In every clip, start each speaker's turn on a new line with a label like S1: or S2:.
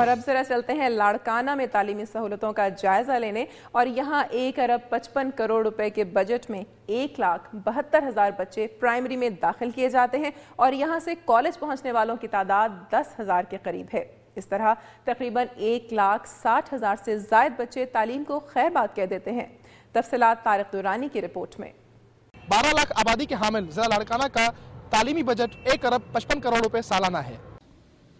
S1: اور اب ذرا چلتے ہیں لاڑکانہ میں تعلیمی سہولتوں کا جائزہ لینے، اور یہاں 1.55 کروڑ روپے کے بجٹ میں 1,72,000 بچے پرائمری میں داخل کیے جاتے ہیں، اور یہاں سے کالج پہنچنے والوں کی تعداد 10,000 کے قریب ہے۔ اس طرح تقریباً 1,60,000 سے زائد بچے تعلیم کو خیر بات کہہ دیتے ہیں۔ تفصیلات طارق دورانی کی رپورٹ میں۔
S2: 12 لاکھ آبادی کے حامل ضلع لاڑکانہ کا تعلیمی بجٹ 1.55 کروڑ روپے سالانہ ہے۔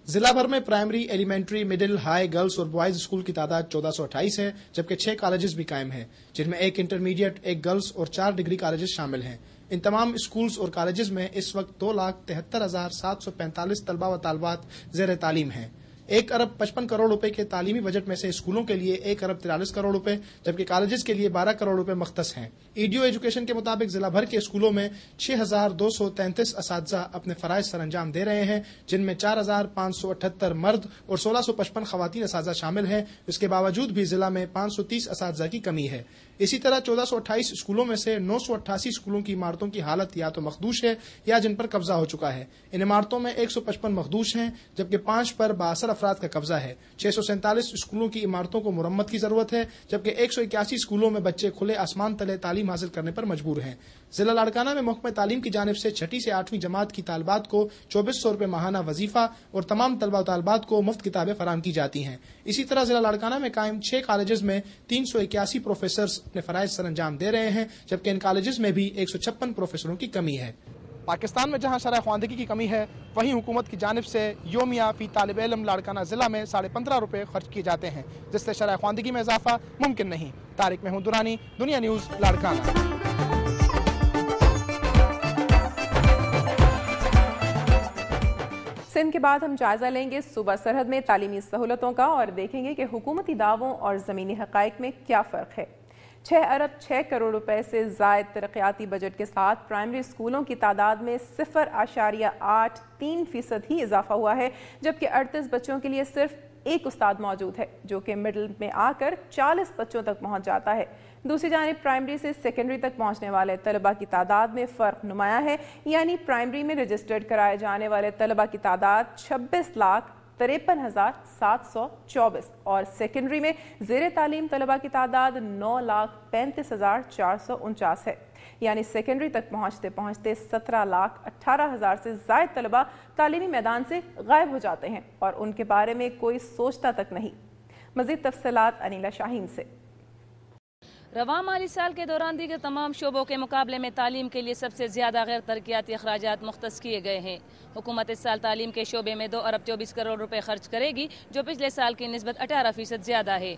S2: ضلع بھر میں primary, elementary, middle, high, girls اور بوائز اسکول کی تعداد 1428 ہے، جبکہ 6 کالجز بھی قائم ہیں، جن میں 1 انٹرمیڈیٹ، 1 گرلز اور 4 ڈگری کالجز شامل ہیں۔ ان تمام اسکولز اور کالجز میں اس وقت 2,73,745 طلبہ و طالبات زیر تعلیم ہیں۔ 1.55 کروڑ روپے کے تعلیمی بجٹ میں سے اسکولوں کے لیے 1.43 کروڑ روپے جبکہ کالجز کے لیے 12 کروڑ روپے مختص ہیں۔ ایڈیو ایجوکیشن کے مطابق ضلع بھر کے اسکولوں میں 6,233 اساتذہ اپنے فرائض سر انجام دے رہے ہیں، جن میں 4,578 مرد اور 1,655 خواتین اساتذہ شامل ہیں۔ اس کے باوجود بھی ضلع میں 530 اساتذہ کی کمی ہے۔ اسی طرح 1,428 اسکولوں میں سے 988 اسکولوں کی عمارتوں کی حالت یا تو مخدوش ہے یا جن پر قبضہ ہو چکا ہے۔ ان عمارتوں میں 155 مخدوش ہیں، جبکہ 5 پر بااثر افراد کا قبضہ ہے۔ 647 اسکولوں کی عمارتوں کو مرمت کی ضرورت ہے، جبکہ 181 اسکولوں میں بچے کھلے آسمان تلے تعلیم حاصل کرنے پر مجبور ہیں۔ ضلع لاڑکانہ میں محکمہ تعلیم کی جانب سے 6 سے 8ویں جماعت کی طالبات کو 2,400 روپے ماہانہ وظیفہ اور تمام طلبہ و طالبات کو مفت کتابیں فراہم کی جاتی ہیں۔ اسی طرح ضلع لاڑکانہ میں قائم 6 کالجز میں 381 پروفیسرز اپنے فرائض سر انجام دے رہے ہیں، جبکہ ان کالجز میں بھی 156 پروفیسروں کی کمی ہے۔ پاکستان میں جہاں شرح خواندگی کی کمی ہے، وہیں حکومت کی جانب سے یومیہ فی طالب علم لاڑکانہ ضلع میں 15.5 روپے خرچ کیے جاتے ہیں، جس سے شرح خواندگی میں اضافہ ممکن نہیں۔ طارق محمود درانی، دنیا نیوز، لاڑکانہ۔
S1: سندھ کے بعد ہم جائزہ لیں گے صوبہ سرحد میں تعلیمی سہولتوں کا، اور دیکھیں گے کہ حکومتی دعووں اور زمینی حقائق میں کیا فرق ہے۔ 6 کروڑ روپے سے زائد ترقیاتی بجٹ کے ساتھ پرائمری اسکولوں کی تعداد میں 0.83% ہی اضافہ ہوا ہے، جبکہ 38 بچوں کے لیے صرف 1 استاد موجود ہے، جو کہ مڈل میں آ کر 40 بچوں تک پہنچ جاتا ہے۔ دوسری جانب پرائمری سے سیکنڈری تک پہنچنے والے طلبہ کی تعداد میں فرق نمایاں ہے، یعنی پرائمری میں رجسٹرڈ کرائے جانے والے طلبہ کی تعداد 26,53,724 اور سیکنڈری میں زیر تعلیم طلبہ کی تعداد 9,35,449 ہے، یعنی سیکنڈری تک پہنچتے پہنچتے 17,18,000 سے زائد طلبہ تعلیمی میدان سے غائب ہو جاتے ہیں، اور ان کے بارے میں کوئی سوچتا تک نہیں۔ مزید تفصیلات انیلا شاہین سے۔
S3: رواں مالی سال کے دوران دیگر تمام شعبوں کے مقابلے میں تعلیم کے لیے سب سے زیادہ غیر ترقیاتی اخراجات مختص کیے گئے ہیں۔ حکومت اس سال تعلیم کے شعبے میں 2.24 کروڑ روپے خرچ کرے گی، جو پچھلے سال کی نسبت 18% زیادہ ہے۔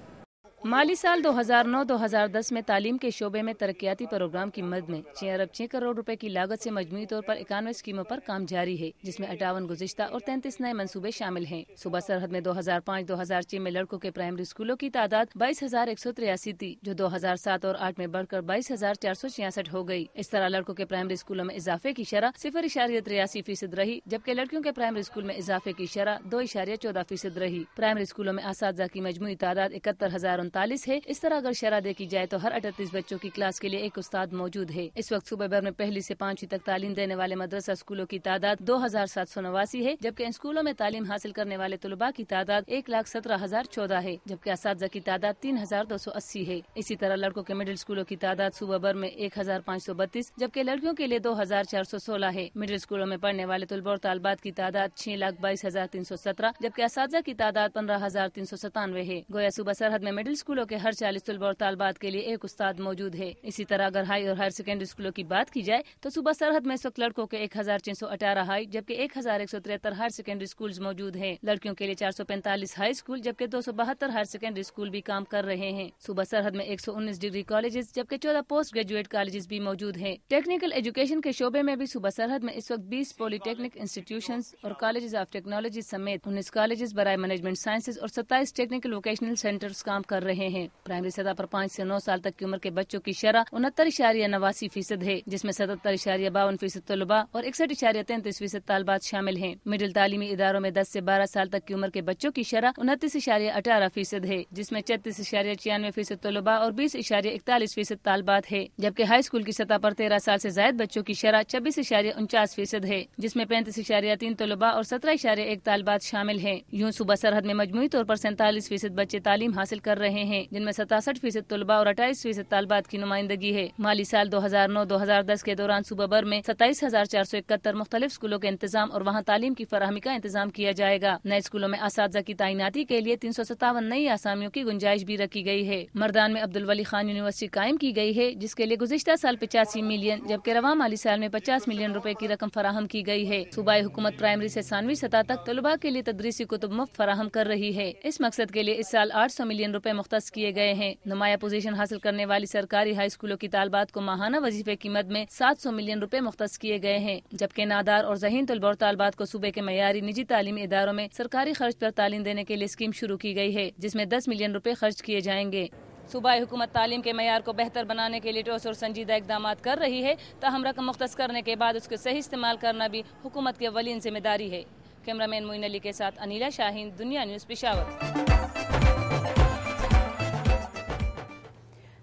S3: مالی سال 2009-2010 میں تعلیم کے شعبے میں ترقیاتی پروگرام کی مد میں 6 کروڑ روپے کی لاگت سے مجموعی طور پر 91 اسکیموں پر کام جاری ہے، جس میں 58 گزشتہ اور 33 نئے منصوبے شامل ہیں۔ صوبہ سرحد میں 2005-2006 میں لڑکوں کے پرائمری اسکولوں کی تعداد 22,183 تھی، جو 2007 اور 8 میں بڑھ کر 22,466 ہو گئی۔ اس طرح لڑکوں کے پرائمری اسکولوں میں اضافے کی شرح 0.83% رہی، جبکہ لڑکیوں کے پرائمری اسکول میں اضافے کی شرح 2.14% رہی۔ پرائمری اسکولوں میں اساتذہ کی مجموعی تعداد 71,039 ہے۔ اس طرح اگر شرح دیکھی جائے تو ہر 38 بچوں کی کلاس کے لیے 1 استاد موجود ہے۔ اس وقت صوبہ بھر میں پہلی سے 5ویں تک تعلیم دینے والے مدرسہ اسکولوں کی تعداد 2,789 ہے، جبکہ ان اسکولوں میں تعلیم حاصل کرنے والے طلباء کی تعداد 1,17,014 ہے، جبکہ اساتذہ کی تعداد 3,280 ہے۔ اسی طرح لڑکوں کے مڈل اسکولوں کی تعداد صوبہ بھر میں 1,532، جبکہ لڑکیوں کے لیے 2,416 ہے۔ مڈل اسکولوں میں پڑھنے والے طلباء اور طالبات کی تعداد 6,22,317، جبکہ اساتذہ کی تعداد 15,397 ہے۔ گویا صوبہ سرحد میں مڈل اسکولوں کے ہر 40 طلباء اور طالبات کے لیے 1 استاد موجود ہے۔ اسی طرح اگر ہائی اور ہائر سیکنڈری اسکولوں کی بات کی جائے تو صوبہ سرحد میں اس وقت لڑکوں کے 1,618 ہائی جبکہ 1,173 ہائر سیکنڈری اسکولز موجود ہیں۔ لڑکیوں کے لیے 445 ہائی اسکول جبکہ 272 ہائر سیکنڈری اسکول بھی کام کر رہے ہیں۔ صوبہ سرحد میں 119 ڈگری کالجز جبکہ 14 پوسٹ گریجویٹ کالجز بھی موجود ہیں۔ ٹیکنیکل ایجوکیشن کے شعبے میں بھی صوبہ سرحد میں اس وقت 20 پولی ٹیکنک انسٹیٹیوشنز اور کالجز آف ٹیکنالوجی سمیت 19 کالجز برائے مینجمنٹ سائنسز اور 27 ٹیکنیکل ووکیشنل سینٹرز کام کر کر رہے ہیں۔ پرائمری سطح پر 5 سے 9 سال تک کی عمر کے بچوں کی شرح 69.89% ہے، جس میں 77.52% طلباء اور 61.33% طالبات شامل ہیں۔ مڈل تعلیمی اداروں میں 10 سے 12 سال تک کی عمر کے بچوں کی شرح 29.18% ہے، جس میں 36.96% طلباء اور 20.41% طالبات ہے، جبکہ ہائی اسکول کی سطح پر 13 سال سے زائد بچوں کی شرح 26.49% ہے، جس میں 35.3 طلباء اور 17.1 طالبات شامل ہیں۔ یوں صوبہ سرحد میں مجموعی طور پر 47% بچے تعلیم حاصل کر رہے ہیں، جن میں 67% طلباء اور 28% طالبات کی نمائندگی ہے۔ مالی سال 2009-2010 کے دوران صوبہ بھر میں 27,471 مختلف اسکولوں کے انتظام اور وہاں تعلیم کی فراہمی کا انتظام کیا جائے گا۔ نئے اسکولوں میں اساتذہ کی تعیناتی کے لیے 357 نئی آسامیوں کی گنجائش بھی رکھی گئی ہے۔ مردان میں عبدالولی خان یونیورسٹی قائم کی گئی ہے، جس کے لیے گزشتہ سال 85 ملین جبکہ رواں مالی سال میں 50 ملین روپے کی رقم فراہم کی گئی ہے۔ صوبائی حکومت پرائمری سے ثانوی سطح تک طلباء کے لیے تدریسی کتب مفت فراہم کر رہی ہے۔ اس مقصد کے لیے اس سال 800 ملین روپے مختص کیے گئے ہیں۔ نمایاں پوزیشن حاصل کرنے والی سرکاری ہائی اسکولوں کی طالبات کو ماہانہ وظیفے کی مد میں 700 ملین روپے مختص کیے گئے ہیں، جبکہ نادار اور ذہین طلباء اور طالبات کو صوبے کے معیاری نجی تعلیمی اداروں میں سرکاری خرچ پر تعلیم دینے کے لیے اسکیم شروع کی گئی ہے، جس میں 10 ملین روپے خرچ کیے جائیں گے۔ صوبائی حکومت تعلیم کے معیار کو بہتر بنانے کے لیے ٹھوس اور سنجیدہ اقدامات کر رہی ہے، تاہم رقم مختص کرنے کے بعد اس کے صحیح استعمال کرنا بھی حکومت کی اولین ذمہ داری ہے۔ کیمرہ مین معین علی کے ساتھ انیلا شاہین، دنیا نیوز، پشاور۔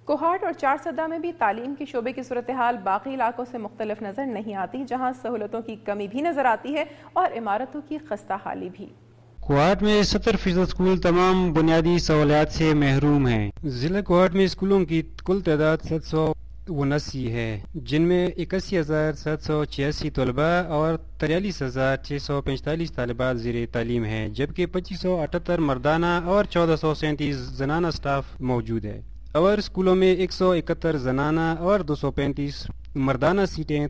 S1: کوہاٹ اور چارسدہ میں بھی تعلیم کے شعبے کی صورتحال باقی علاقوں سے مختلف نظر نہیں آتی، جہاں سہولتوں کی کمی بھی نظر آتی ہے اور عمارتوں کی خستہ حالی بھی۔
S4: کوہاٹ میں 70% اسکول تمام بنیادی سہولیات سے محروم ہیں۔ ضلع کوہاٹ میں اسکولوں کی کل تعداد 779 ہے، جن میں 81,786 طلباء اور 43,645 طالبات زیر تعلیم ہیں، جبکہ 2578 مردانہ اور 1437 زنانہ سٹاف موجود ہے۔ اور اسکولوں میں 171 زنانہ اور 235 مردانہ سیٹیں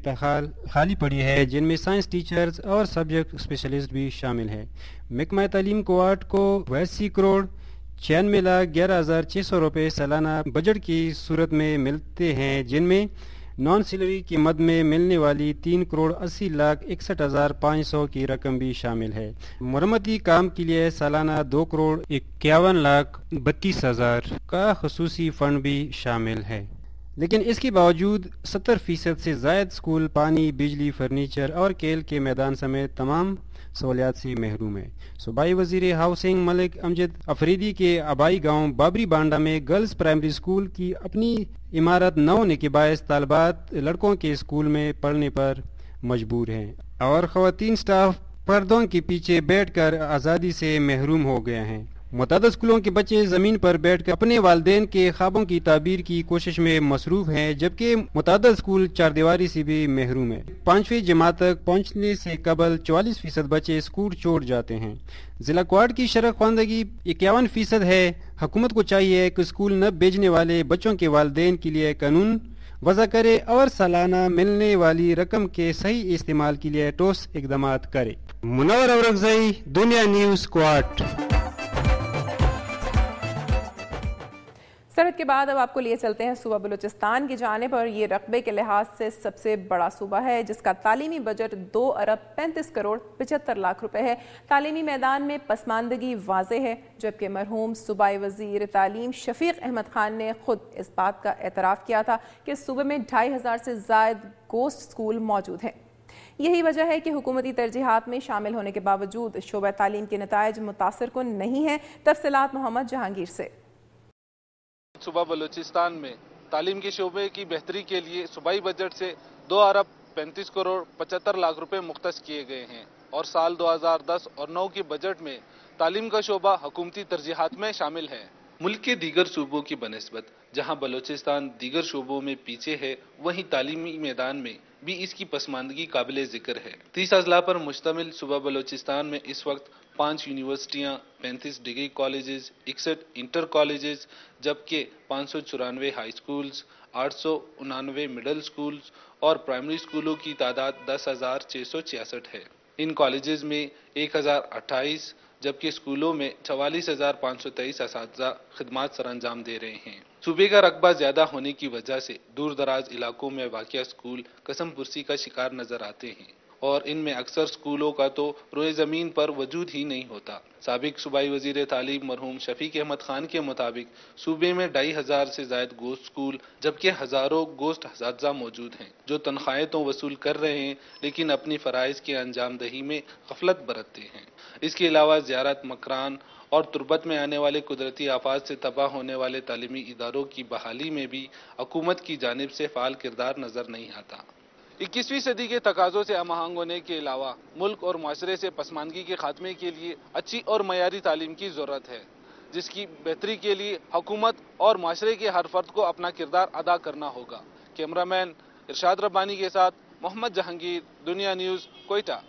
S4: خالی پڑی ہے، جن میں سائنس ٹیچرز اور سبجیکٹ اسپیشلسٹ بھی شامل ہیں۔ محکمہ تعلیم کوہاٹ کو 82 کروڑ 96,11,600 روپے سالانہ بجٹ کی صورت میں ملتے ہیں، جن میں نان سیلری کی مد میں ملنے والی 3 کروڑ 80,61,500 کی رقم بھی شامل ہے۔ مرمتی کام کے لیے سالانہ 2 کروڑ 51,32,000 کا خصوصی فنڈ بھی شامل ہے، لیکن اس کے باوجود 70% سے زائد اسکول پانی، بجلی، فرنیچر اور کھیل کے میدان سمیت تمام سہولیات سے محروم ہے۔ صوبائی وزیر ہاؤسنگ ملک امجد افریدی کے آبائی گاؤں بابری بانڈا میں گرلز پرائمری اسکول کی اپنی عمارت نہ ہونے کے باعث طالبات لڑکوں کے اسکول میں پڑھنے پر مجبور ہیں اور خواتین سٹاف پردوں کے پیچھے بیٹھ کر آزادی سے محروم ہو گئے ہیں۔ متعدد اسکولوں کے بچے زمین پر بیٹھ کر اپنے والدین کے خوابوں کی تعبیر کی کوشش میں مصروف ہیں، جبکہ متعدد اسکول چار دیواری سے بھی محروم ہیں۔ 5ویں جماعت تک پہنچنے سے قبل 44% بچے اسکول چھوڑ جاتے ہیں۔ ضلع کوہاٹ کی شرح خواندگی 51% ہے۔ حکومت کو چاہیے کہ اسکول نہ بھیجنے والے بچوں کے والدین کے لیے قانون وضع کرے اور سالانہ ملنے والی رقم کے صحیح استعمال کے لیے ٹھوس اقدامات کرے۔ منور اورکزئی، دنیا نیوز، کوہاٹ۔
S1: سرحد کے بعد اب آپ کو لیے چلتے ہیں صوبہ بلوچستان کی جانب، اور یہ رقبے کے لحاظ سے سب سے بڑا صوبہ ہے، جس کا تعلیمی بجٹ 2 ارب 35 کروڑ 75 لاکھ روپے ہے۔ تعلیمی میدان میں پسماندگی واضح ہے، جبکہ مرحوم صوبائی وزیر تعلیم شفیق احمد خان نے خود اس بات کا اعتراف کیا تھا کہ صوبے میں 2500 سے زائد گوسٹ اسکول موجود ہیں۔ یہی وجہ ہے کہ حکومتی ترجیحات میں شامل ہونے کے باوجود شعبہ تعلیم کے نتائج متاثر کن نہیں ہیں۔ تفصیلات محمد جہانگیر سے۔
S5: صوبہ بلوچستان میں تعلیم کے شعبے کی بہتری کے لیے صوبائی بجٹ سے 2 ارب 35 کروڑ 75 لاکھ روپے مختص کیے گئے ہیں، اور سال 2010 اور 9 کے بجٹ میں تعلیم کا شعبہ حکومتی ترجیحات میں شامل ہے۔ ملک کے دیگر صوبوں کی بنسبت جہاں بلوچستان دیگر شعبوں میں پیچھے ہے، وہیں تعلیمی میدان میں بھی اس کی پسماندگی قابل ذکر ہے۔ 30 اضلاع پر مشتمل صوبہ بلوچستان میں اس وقت 5 یونیورسٹیاں، 35 ڈگری کالجز، 61 انٹر کالجز، جبکہ 594 ہائی سکولز، 899 مڈل سکولز اور پرائمری سکولوں کی تعداد 10,666 ہے۔ ان کالجز میں 1,028 جبکہ اسکولوں میں 44,523 اساتذہ خدمات سر انجام دے رہے ہیں۔ صوبے کا رقبہ زیادہ ہونے کی وجہ سے دور دراز علاقوں میں واقع اسکول قسم پرسی کا شکار نظر آتے ہیں۔ اور ان میں اکثر اسکولوں کا تو روئے زمین پر وجود ہی نہیں ہوتا۔ سابق صوبائی وزیر تعلیم مرحوم شفیق احمد خان کے مطابق صوبے میں 2500 سے زائد گوشت اسکول جبکہ ہزاروں گوشت اساتذہ موجود ہیں جو تنخواہیں تو وصول کر رہے ہیں لیکن اپنی فرائض کی انجام دہی میں غفلت برتتے ہیں۔ اس کے علاوہ زیارت مکران اور تربت میں آنے والے قدرتی آفات سے تباہ ہونے والے تعلیمی اداروں کی بحالی میں بھی حکومت کی جانب سے فعال کردار نظر نہیں آتا۔ 21ویں صدی کے تقاضوں سے ہم آہنگ ہونے کے علاوہ ملک اور معاشرے سے پسماندگی کے خاتمے کے لیے اچھی اور معیاری تعلیم کی ضرورت ہے، جس کی بہتری کے لیے حکومت اور معاشرے کے ہر فرد کو اپنا کردار ادا کرنا ہوگا۔ کیمرہ مین ارشاد ربانی کے ساتھ محمد جہانگیر، دنیا نیوز، کوئٹہ۔